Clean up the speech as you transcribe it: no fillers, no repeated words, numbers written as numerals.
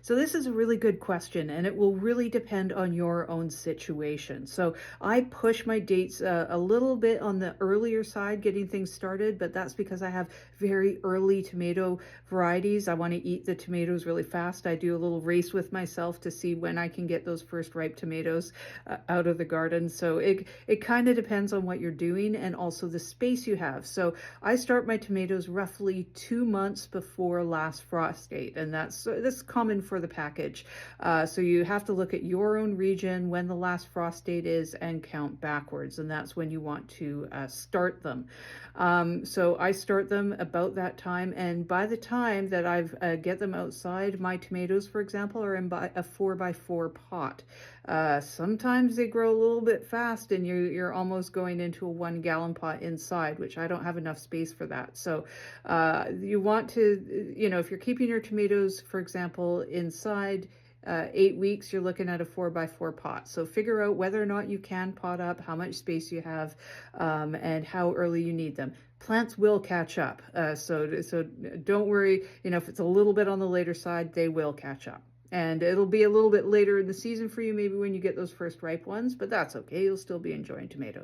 So this is a really good question, and it will really depend on your own situation. So I push my dates a little bit on the earlier side, getting things started, but that's because I have very early tomato varieties. I want to eat the tomatoes really fast. I do a little race with myself to see when I can get those first ripe tomatoes out of the garden. So it kind of depends on what you're doing and also the space you have. So I start my tomatoes roughly 2 months before last frost date, and that's common for the package. So you have to look at your own region, when the last frost date is, and count backwards, and that's when you want to start them. So I start them about that time, and by the time that I've get them outside, my tomatoes, for example, are in a 4x4 pot. Sometimes they grow a little bit fast, and you're almost going into a 1 gallon pot inside, which I don't have enough space for that. So you want to, if you're keeping your tomatoes, for example, inside 8 weeks, you're looking at a 4x4 pot. So figure out whether or not you can pot up, how much space you have, and how early you need them. Plants will catch up. So don't worry, if it's a little bit on the later side, they will catch up. And it'll be a little bit later in the season for you, maybe when you get those first ripe ones, but that's okay. You'll still be enjoying tomatoes.